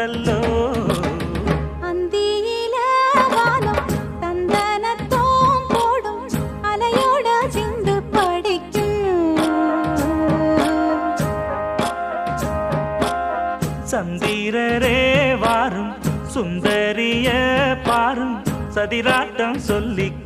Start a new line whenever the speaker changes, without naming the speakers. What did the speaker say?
வந்ததல்லோ
அந்தியில வானம் தந்தனத்தோம் போடும் அலையோட சிந்து படிக்கும்
சந்திரரே வாரும் சுந்தரிய பாரும் சதிராட்டம் சொல்லிக்